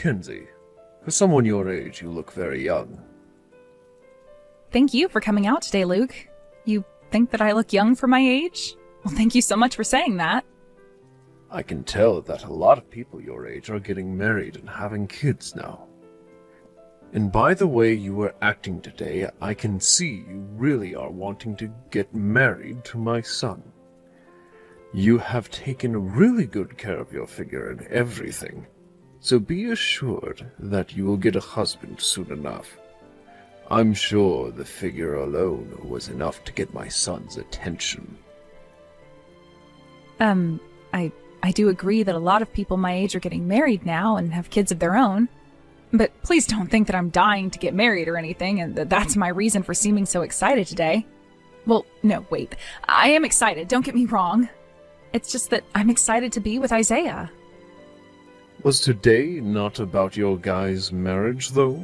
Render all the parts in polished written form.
Kenzie, for someone your age, you look very young. Thank you for coming out today, Luke. You think that I look young for my age? Well, thank you so much for saying that. I can tell that a lot of people your age are getting married and having kids now. And by the way you were acting today, I can see you really are wanting to get married to my son. You have taken really good care of your figure and everything, so be assured that you will get a husband soon enough. I'm sure the figure alone was enough to get my son's attention. I do agree that a lot of people my age are getting married now and have kids of their own. But please don't think that I'm dying to get married or anything, and that's my reason for seeming so excited today. Well, no, wait. I am excited, don't get me wrong. It's just that I'm excited to be with Isaiah. Was today not about your guys' marriage, though?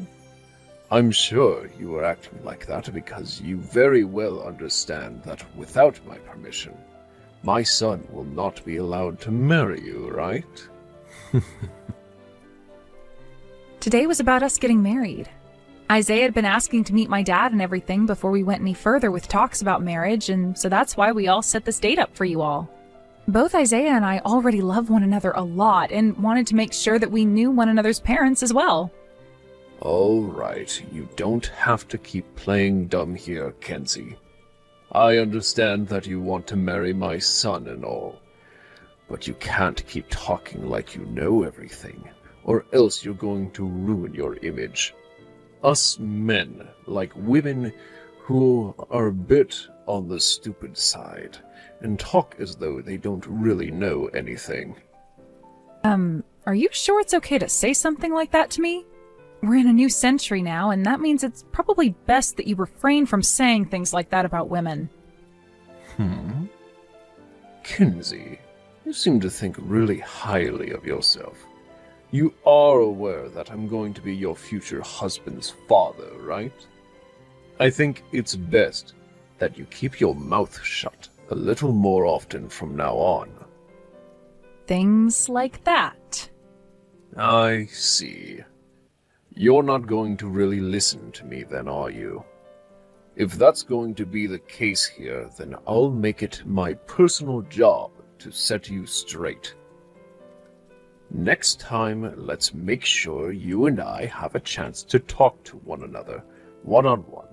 I'm sure you were acting like that because you very well understand that without my permission, my son will not be allowed to marry you, right? Today was about us getting married. Isaiah had been asking to meet my dad and everything before we went any further with talks about marriage, and so that's why we all set this date up for you all. Both Isaiah and I already love one another a lot and wanted to make sure that we knew one another's parents as well. All right, you don't have to keep playing dumb here, Kenzie. I understand that you want to marry my son and all, but you can't keep talking like you know everything, or else you're going to ruin your image. Us men like women who are a bit on the stupid side and talk as though they don't really know anything. Are you sure it's okay to say something like that to me? We're in a new century now, and that means it's probably best that you refrain from saying things like that about women. Kenzie, you seem to think really highly of yourself. You are aware that I'm going to be your future husband's father, right? I think it's best that you keep your mouth shut a little more often from now on. Things like that. I see. You're not going to really listen to me then, are you? If that's going to be the case here, then I'll make it my personal job to set you straight. Next time, let's make sure you and I have a chance to talk to one another, one-on-one.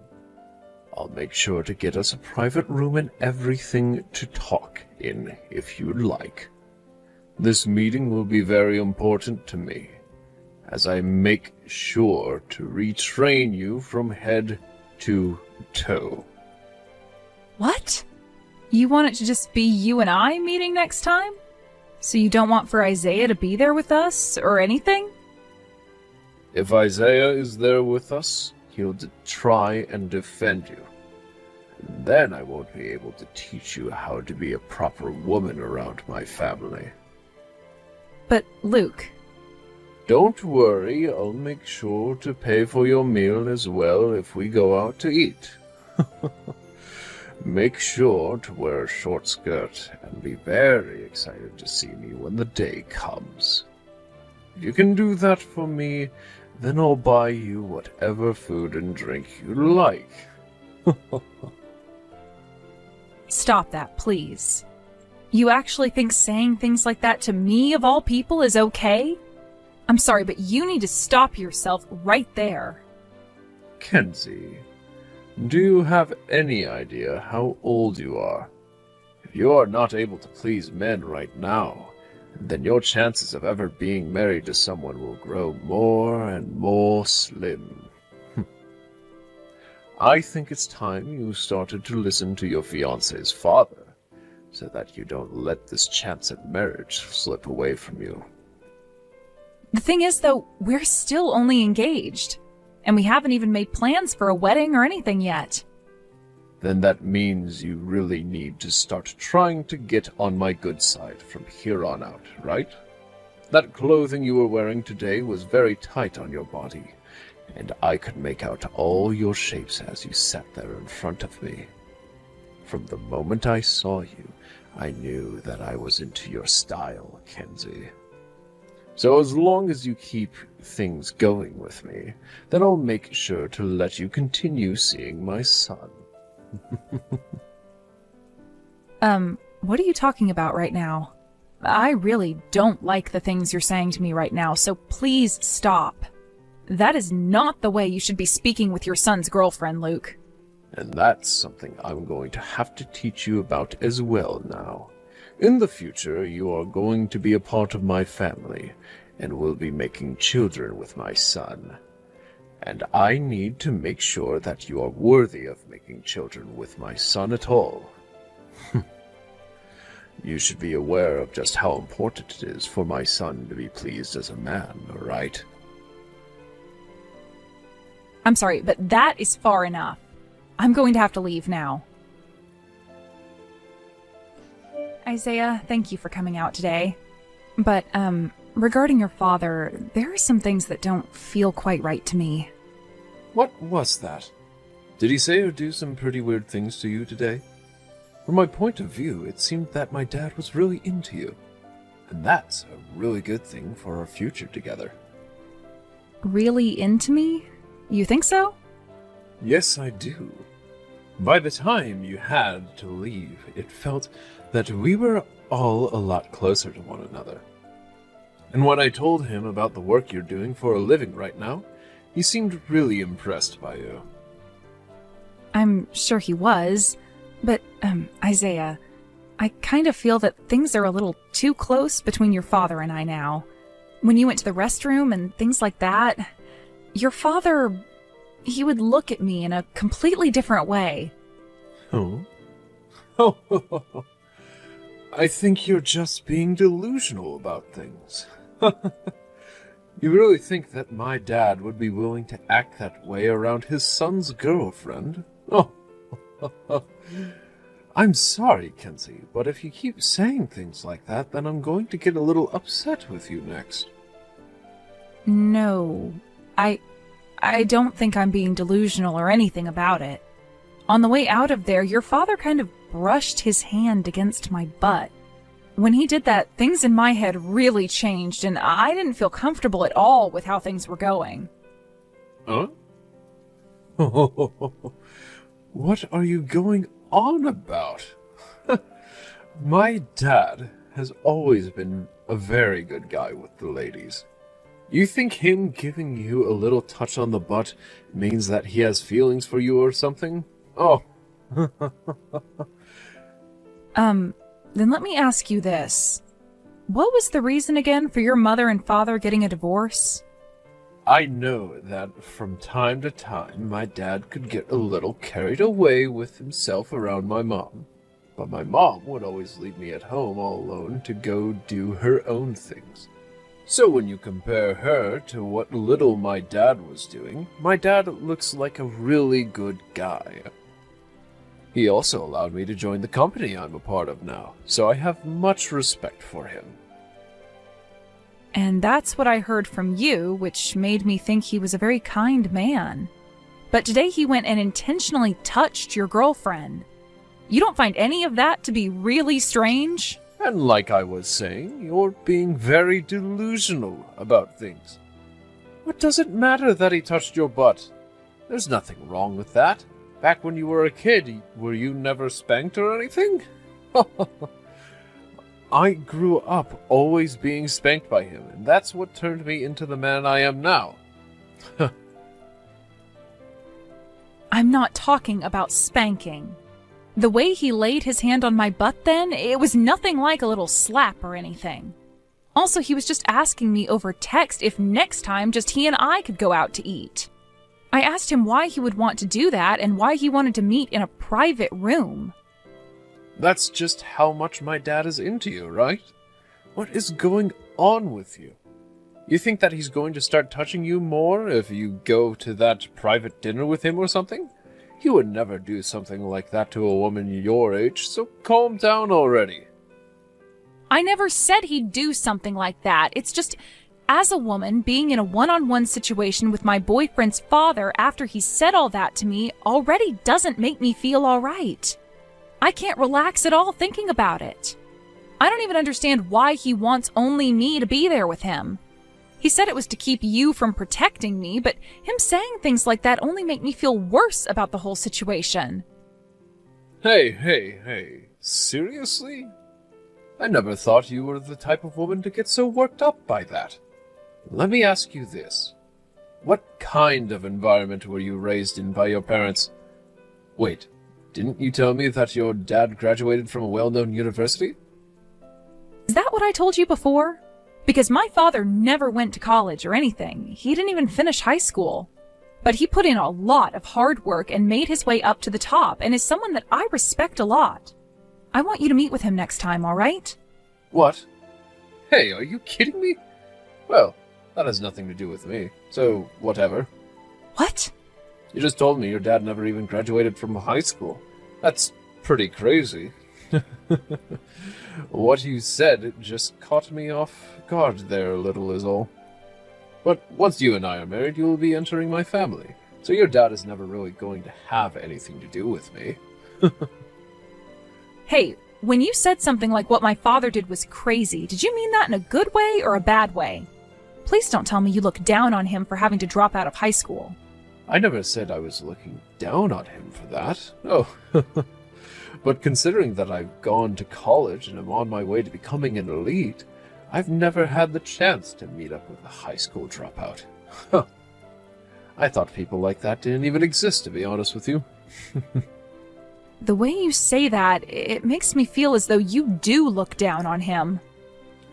I'll make sure to get us a private room and everything to talk in, if you'd like. This meeting will be very important to me, as I make sure to retrain you from head to toe. What? You want it to just be you and I meeting next time? So you don't want for Isaiah to be there with us, or anything? If Isaiah is there with us, he'll try and defend you. Then I won't be able to teach you how to be a proper woman around my family. But, Luke... Don't worry, I'll make sure to pay for your meal as well if we go out to eat. Make sure to wear a short skirt and be very excited to see me when the day comes. If you can do that for me, then I'll buy you whatever food and drink you like. Stop that, please. You actually think saying things like that to me, of all people, is okay? I'm sorry, but you need to stop yourself right there. Kenzie, do you have any idea how old you are? If you are not able to please men right now, then your chances of ever being married to someone will grow more and more slim. I think it's time you started to listen to your fiancé's father, so that you don't let this chance at marriage slip away from you. The thing is, though, we're still only engaged, and we haven't even made plans for a wedding or anything yet. Then that means you really need to start trying to get on my good side from here on out, right? That clothing you were wearing today was very tight on your body, and I could make out all your shapes as you sat there in front of me. From the moment I saw you, I knew that I was into your style, Kenzie. So as long as you keep things going with me, then I'll make sure to let you continue seeing my son. What are you talking about right now? I really don't like the things you're saying to me right now, so please stop. That is not the way you should be speaking with your son's girlfriend, Luke. And that's something I'm going to have to teach you about as well now. In the future, you are going to be a part of my family, and will be making children with my son. And I need to make sure that you are worthy of making children with my son at all. You should be aware of just how important it is for my son to be pleased as a man, right? I'm sorry, but that is far enough. I'm going to have to leave now. Isaiah, thank you for coming out today. But, regarding your father, there are some things that don't feel quite right to me. What was that? Did he say or do some pretty weird things to you today? From my point of view, it seemed that my dad was really into you. And that's a really good thing for our future together. Really into me? You think so? Yes, I do. By the time you had to leave, it felt that we were all a lot closer to one another. And when I told him about the work you're doing for a living right now, he seemed really impressed by you. I'm sure he was. But, Isaiah, I kind of feel that things are a little too close between your father and I now. When you went to the restroom and things like that, your father, he would look at me in a completely different way. Oh? I think you're just being delusional about things. You really think that my dad would be willing to act that way around his son's girlfriend? Oh. I'm sorry, Kenzie, but if you keep saying things like that, then I'm going to get a little upset with you next. No, I don't think I'm being delusional or anything about it. On the way out of there, your father kind of brushed his hand against my butt. When he did that, things in my head really changed, and I didn't feel comfortable at all with how things were going. Huh? What are you going on about? My dad has always been a very good guy with the ladies. You think him giving you a little touch on the butt means that he has feelings for you or something? Oh. Then let me ask you this. What was the reason again for your mother and father getting a divorce? I know that from time to time my dad could get a little carried away with himself around my mom. But my mom would always leave me at home all alone to go do her own things. So when you compare her to what little my dad was doing, my dad looks like a really good guy. He also allowed me to join the company I'm a part of now, so I have much respect for him. And that's what I heard from you, which made me think he was a very kind man. But today he went and intentionally touched your girlfriend. You don't find any of that to be really strange? And like I was saying, you're being very delusional about things. What does it matter that he touched your butt? There's nothing wrong with that. Back when you were a kid, were you never spanked or anything? I grew up always being spanked by him, and that's what turned me into the man I am now. I'm not talking about spanking. The way he laid his hand on my butt then, it was nothing like a little slap or anything. Also, he was just asking me over text if next time just he and I could go out to eat. I asked him why he would want to do that and why he wanted to meet in a private room. That's just how much my dad is into you, right? What is going on with you? You think that he's going to start touching you more if you go to that private dinner with him or something? He would never do something like that to a woman your age, so calm down already. I never said he'd do something like that. It's just, as a woman, being in a one-on-one situation with my boyfriend's father after he said all that to me already doesn't make me feel all right. I can't relax at all thinking about it. I don't even understand why he wants only me to be there with him. He said it was to keep you from protecting me, but him saying things like that only make me feel worse about the whole situation. Hey. Seriously? I never thought you were the type of woman to get so worked up by that. Let me ask you this. What kind of environment were you raised in by your parents? Wait, didn't you tell me that your dad graduated from a well-known university? Is that what I told you before? Because my father never went to college or anything. He didn't even finish high school. But he put in a lot of hard work and made his way up to the top and is someone that I respect a lot. I want you to meet with him next time, all right? What? Hey, are you kidding me? Well, that has nothing to do with me, so whatever. What? You just told me your dad never even graduated from high school. That's pretty crazy. What you said just caught me off guard there a little is all. But once you and I are married, you will be entering my family, so your dad is never really going to have anything to do with me. Hey, when you said something like what my father did was crazy, did you mean that in a good way or a bad way? Please don't tell me you look down on him for having to drop out of high school. I never said I was looking down on him for that. Oh. But considering that I've gone to college and am on my way to becoming an elite, I've never had the chance to meet up with a high school dropout. I thought people like that didn't even exist, to be honest with you. The way you say that, it makes me feel as though you do look down on him.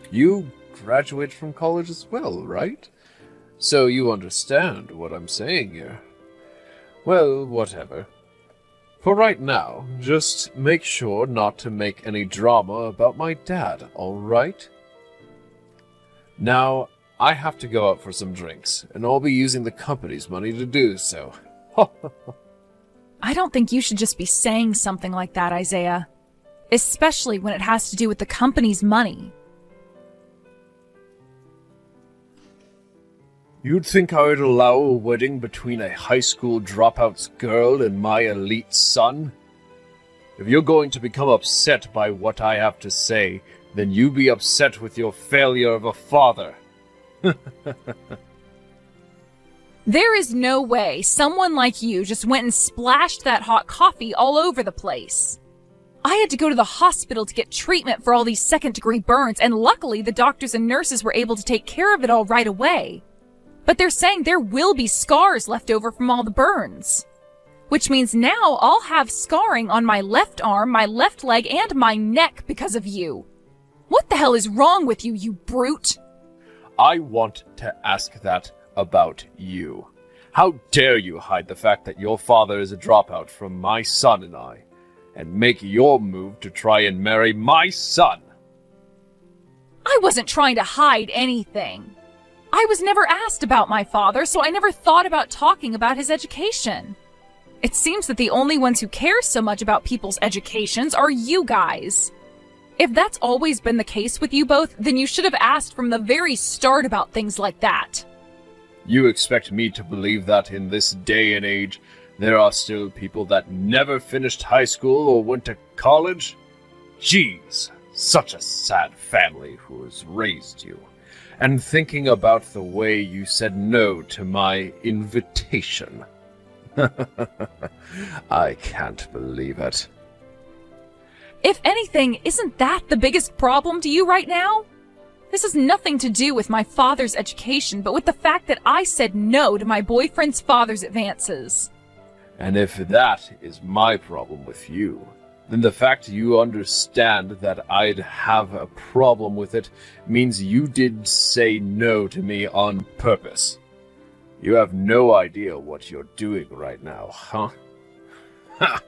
You graduated from college as well, right? So you understand what I'm saying here. Well, whatever. For right now, just make sure not to make any drama about my dad, all right? Now, I have to go out for some drinks, and I'll be using the company's money to do so. I don't think you should just be saying something like that, Isaiah. Especially when it has to do with the company's money. You'd think I would allow a wedding between a high school dropout's girl and my elite son? If you're going to become upset by what I have to say, then you be upset with your failure of a father. There is no way someone like you just went and splashed that hot coffee all over the place. I had to go to the hospital to get treatment for all these second-degree burns, and luckily the doctors and nurses were able to take care of it all right away. But they're saying there will be scars left over from all the burns. Which means now I'll have scarring on my left arm, my left leg, and my neck because of you. What the hell is wrong with you, you brute? I want to ask that about you. How dare you hide the fact that your father is a dropout from my son and I, and make your move to try and marry my son? I wasn't trying to hide anything. I was never asked about my father, so I never thought about talking about his education. It seems that the only ones who care so much about people's educations are you guys. If that's always been the case with you both, then you should have asked from the very start about things like that. You expect me to believe that in this day and age, there are still people that never finished high school or went to college? Jeez, such a sad family who has raised you. And thinking about the way you said no to my invitation. I can't believe it. If anything, isn't that the biggest problem to you right now? This has nothing to do with my father's education, but with the fact that I said no to my boyfriend's father's advances. And if that is my problem with you, then the fact you understand that I'd have a problem with it means you did say no to me on purpose. You have no idea what you're doing right now, huh? Ha!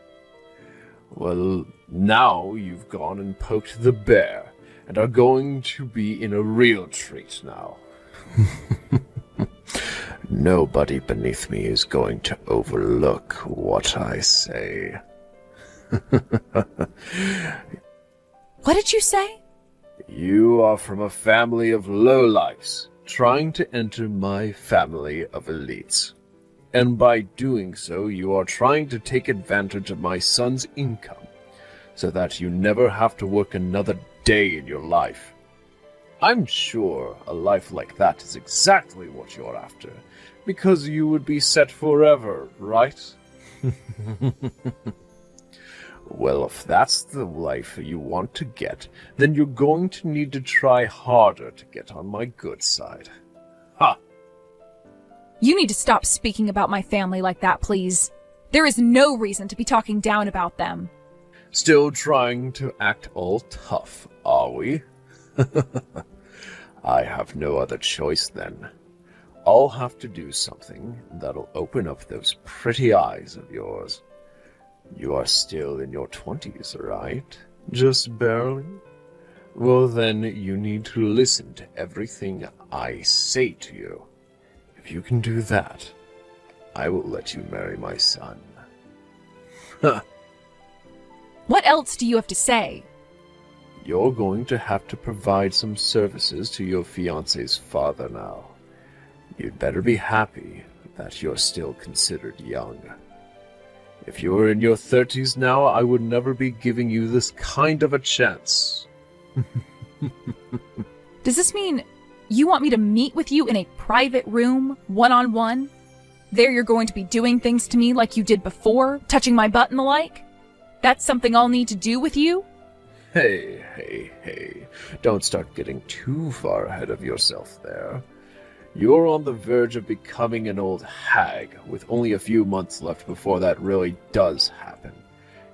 Well, now you've gone and poked the bear, and are going to be in a real treat now. Nobody beneath me is going to overlook what I say. What did you say? You are from a family of lowlifes, trying to enter my family of elites. And by doing so, you are trying to take advantage of my son's income, so that you never have to work another day in your life. I'm sure a life like that is exactly what you're after, because you would be set forever, right? Well, if that's the life you want to get, then you're going to need to try harder to get on my good side. Ha! You need to stop speaking about my family like that, please. There is no reason to be talking down about them. Still trying to act all tough, are we? I have no other choice then. I'll have to do something that'll open up those pretty eyes of yours. You are still in your 20s, right? Just barely? Well, then you need to listen to everything I say to you. If you can do that, I will let you marry my son. What else do you have to say? You're going to have to provide some services to your fiancé's father now. You'd better be happy that you're still considered young. If you were in your 30s now, I would never be giving you this kind of a chance. Does this mean you want me to meet with you in a private room, one-on-one? There you're going to be doing things to me like you did before, touching my butt and the like? That's something I'll need to do with you? Hey. Don't start getting too far ahead of yourself there. You're on the verge of becoming an old hag, with only a few months left before that really does happen.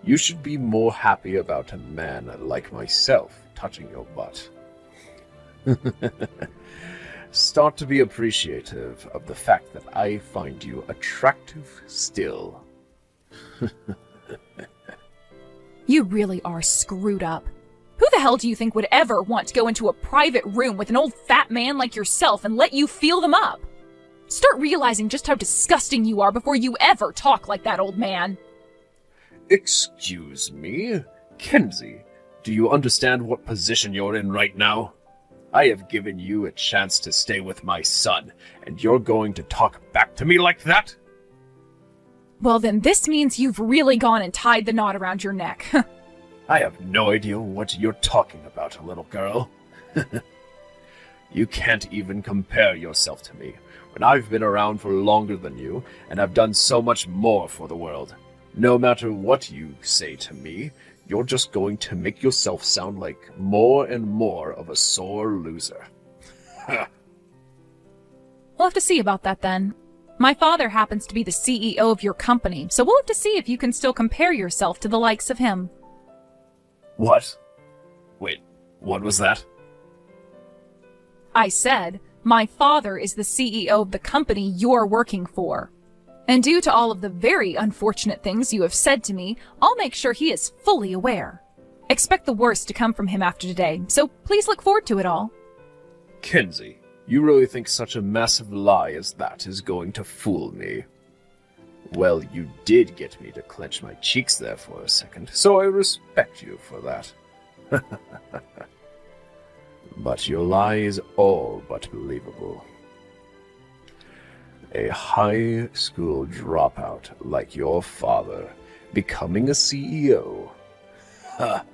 You should be more happy about a man like myself touching your butt. Start to be appreciative of the fact that I find you attractive still. You really are screwed up. Who the hell do you think would ever want to go into a private room with an old fat man like yourself and let you feel them up? Start realizing just how disgusting you are before you ever talk like that, old man. Excuse me? Kenzie, do you understand what position you're in right now? I have given you a chance to stay with my son, and you're going to talk back to me like that? Well, then this means you've really gone and tied the knot around your neck. I have no idea what you're talking about, little girl. You can't even compare yourself to me, when I've been around for longer than you, and I've done so much more for the world. No matter what you say to me, you're just going to make yourself sound like more and more of a sore loser. We'll have to see about that then. My father happens to be the CEO of your company, so we'll have to see if you can still compare yourself to the likes of him. What? Wait, what was that? I said, my father is the CEO of the company you're working for. And due to all of the very unfortunate things you have said to me, I'll make sure he is fully aware. Expect the worst to come from him after today, so please look forward to it all. Kenzie, you really think such a massive lie as that is going to fool me? Well, you did get me to clench my cheeks there for a second, so I respect you for that. But your lie is all but believable. A high school dropout like your father becoming a CEO. Ha!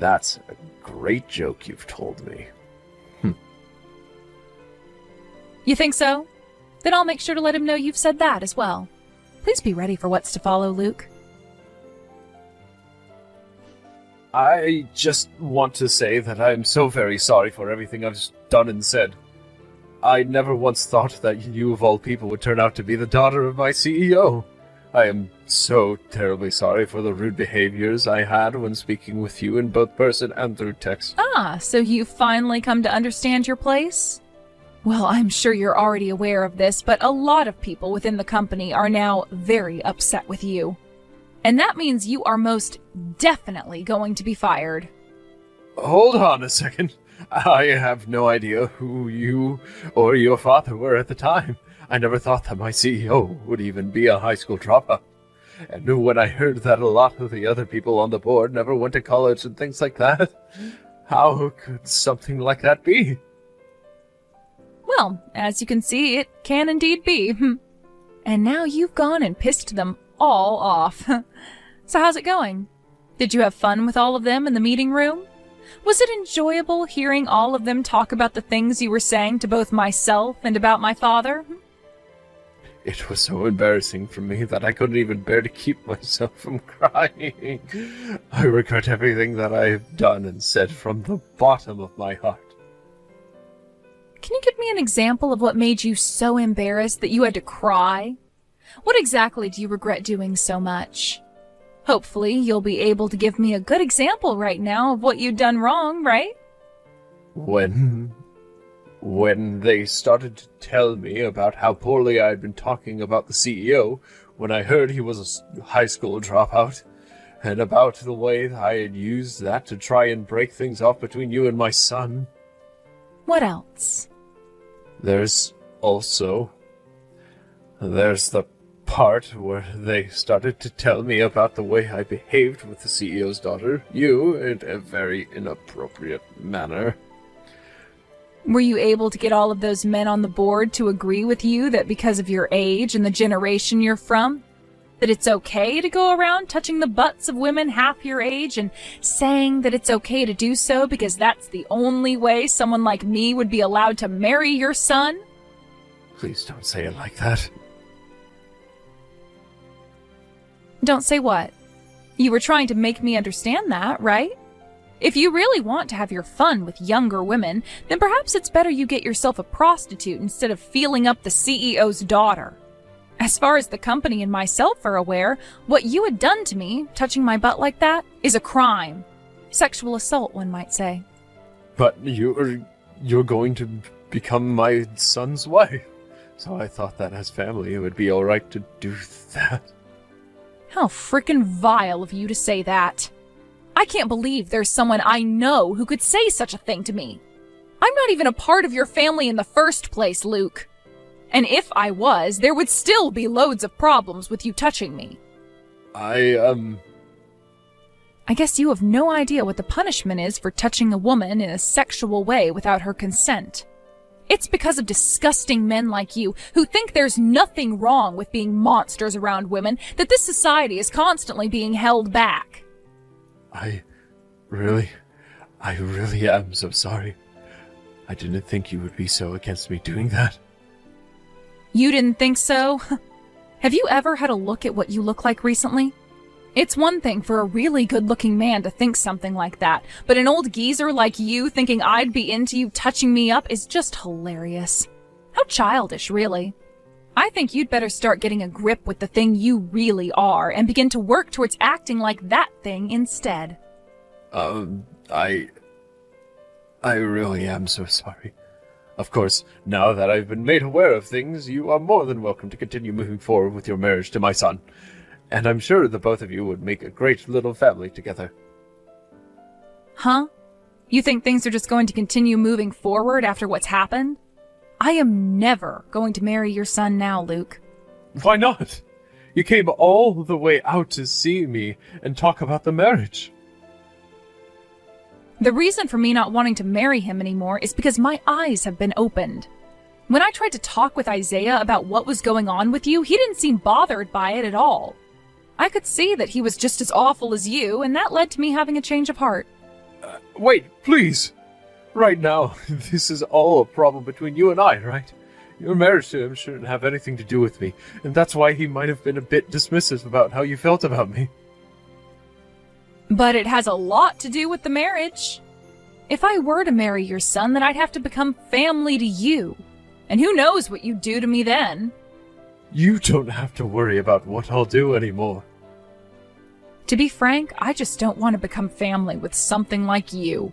That's a great joke you've told me. You think so? Then I'll make sure to let him know you've said that as well. Please be ready for what's to follow, Luke. I just want to say that I'm so very sorry for everything I've done and said. I never once thought that you of all people would turn out to be the daughter of my CEO. I am so terribly sorry for the rude behaviors I had when speaking with you in both person and through text. Ah, so you've finally come to understand your place? Well, I'm sure you're already aware of this, but a lot of people within the company are now very upset with you. And that means you are most definitely going to be fired. Hold on a second. I have no idea who you or your father were at the time. I never thought that my CEO would even be a high school dropout. And when I heard that a lot of the other people on the board never went to college and things like that, how could something like that be? Well, as you can see, it can indeed be. And now you've gone and pissed them all off. So how's it going? Did you have fun with all of them in the meeting room? Was it enjoyable hearing all of them talk about the things you were saying to both myself and about my father? It was so embarrassing for me that I couldn't even bear to keep myself from crying. I regret everything that I have done and said from the bottom of my heart. Can you give me an example of what made you so embarrassed that you had to cry? What exactly do you regret doing so much? Hopefully, you'll be able to give me a good example right now of what you'd done wrong, right? When they started to tell me about how poorly I had been talking about the CEO, when I heard he was a high school dropout, and about the way that I had used that to try and break things off between you and my son. What else? There's the part where they started to tell me about the way I behaved with the CEO's daughter, you, in a very inappropriate manner. Were you able to get all of those men on the board to agree with you that because of your age and the generation you're from, that it's okay to go around touching the butts of women half your age and saying that it's okay to do so because that's the only way someone like me would be allowed to marry your son? Please don't say it like that. Don't say what? You were trying to make me understand that, right? If you really want to have your fun with younger women, then perhaps it's better you get yourself a prostitute instead of feeling up the CEO's daughter. As far as the company and myself are aware, what you had done to me, touching my butt like that, is a crime. Sexual assault, one might say. But you're going to become my son's wife. So I thought that as family it would be alright to do that. How frickin' vile of you to say that. I can't believe there's someone I know who could say such a thing to me. I'm not even a part of your family in the first place, Luke. And if I was, there would still be loads of problems with you touching me. I guess you have no idea what the punishment is for touching a woman in a sexual way without her consent. It's because of disgusting men like you who think there's nothing wrong with being monsters around women that this society is constantly being held back. I really am so sorry. I didn't think you would be so against me doing that. You didn't think so? Have you ever had a look at what you look like recently? It's one thing for a really good-looking man to think something like that, but an old geezer like you thinking I'd be into you touching me up is just hilarious. How childish, really. I think you'd better start getting a grip with the thing you really are and begin to work towards acting like that thing instead. I really am so sorry. Of course, now that I've been made aware of things, you are more than welcome to continue moving forward with your marriage to my son. And I'm sure the both of you would make a great little family together. Huh? You think things are just going to continue moving forward after what's happened? I am never going to marry your son now, Luke. Why not? You came all the way out to see me and talk about the marriage. The reason for me not wanting to marry him anymore is because my eyes have been opened. When I tried to talk with Isaiah about what was going on with you, he didn't seem bothered by it at all. I could see that he was just as awful as you, and that led to me having a change of heart. Wait, please. Right now, this is all a problem between you and I, right? Your marriage to him shouldn't have anything to do with me, and that's why he might have been a bit dismissive about how you felt about me. But it has a lot to do with the marriage. If I were to marry your son, then I'd have to become family to you. And who knows what you'd do to me then? You don't have to worry about what I'll do anymore. To be frank, I just don't want to become family with something like you.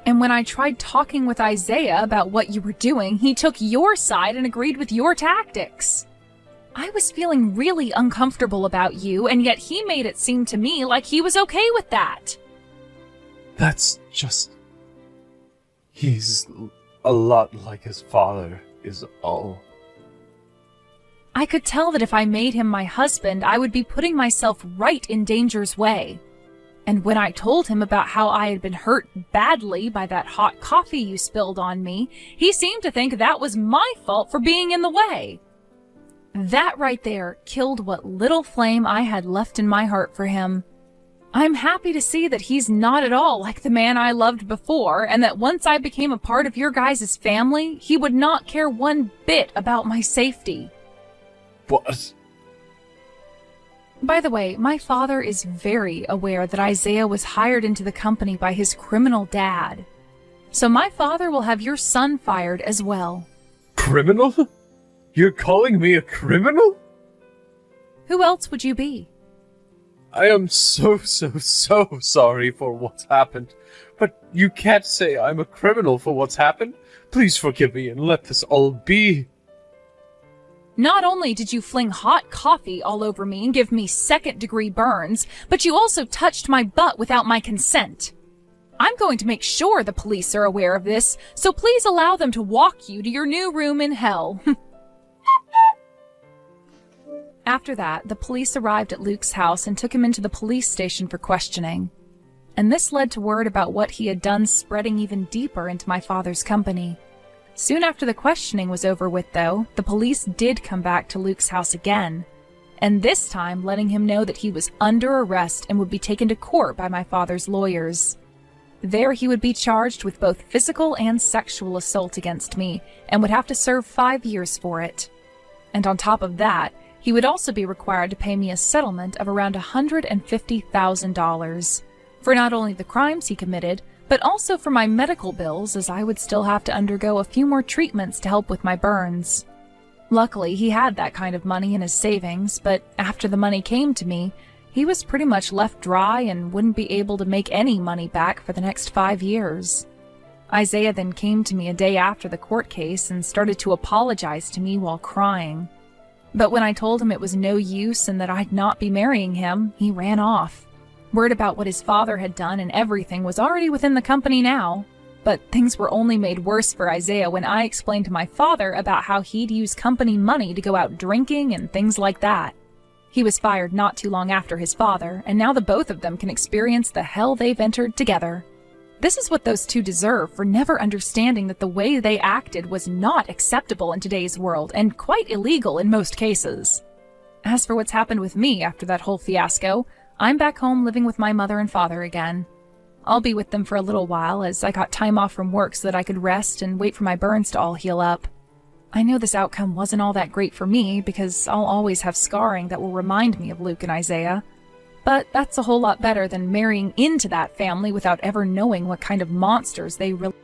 And when I tried talking with Isaiah about what you were doing, he took your side and agreed with your tactics. I was feeling really uncomfortable about you, and yet he made it seem to me like he was okay with that. That's just... He's a lot like his father, is all. I could tell that if I made him my husband, I would be putting myself right in danger's way. And when I told him about how I had been hurt badly by that hot coffee you spilled on me, he seemed to think that was my fault for being in the way. That right there killed what little flame I had left in my heart for him. I'm happy to see that he's not at all like the man I loved before, and that once I became a part of your guys' family, he would not care one bit about my safety. What? By the way, my father is very aware that Isaiah was hired into the company by his criminal dad. So my father will have your son fired as well. Criminal? You're calling me a criminal? Who else would you be? I am so sorry for what's happened. But you can't say I'm a criminal for what's happened. Please forgive me and let this all be. Not only did you fling hot coffee all over me and give me second-degree burns, but you also touched my butt without my consent. I'm going to make sure the police are aware of this, so please allow them to walk you to your new room in hell. After that, the police arrived at Luke's house and took him into the police station for questioning. And this led to word about what he had done spreading even deeper into my father's company. Soon after the questioning was over with, though, the police did come back to Luke's house again, and this time letting him know that he was under arrest and would be taken to court by my father's lawyers. There he would be charged with both physical and sexual assault against me, and would have to serve 5 years for it. And on top of that, he would also be required to pay me a settlement of around $150,000 for not only the crimes he committed, but also for my medical bills, as I would still have to undergo a few more treatments to help with my burns. Luckily, he had that kind of money in his savings, but after the money came to me, he was pretty much left dry and wouldn't be able to make any money back for the next 5 years. Isaiah then came to me a day after the court case and started to apologize to me while crying. But when I told him it was no use and that I'd not be marrying him, he ran off. Word about what his father had done and everything was already within the company now. But things were only made worse for Isaiah when I explained to my father about how he'd use company money to go out drinking and things like that. He was fired not too long after his father, and now the both of them can experience the hell they've entered together. This is what those two deserve for never understanding that the way they acted was not acceptable in today's world and quite illegal in most cases. As for what's happened with me after that whole fiasco, I'm back home living with my mother and father again. I'll be with them for a little while as I got time off from work so that I could rest and wait for my burns to all heal up. I know this outcome wasn't all that great for me because I'll always have scarring that will remind me of Luke and Isaiah. But that's a whole lot better than marrying into that family without ever knowing what kind of monsters they really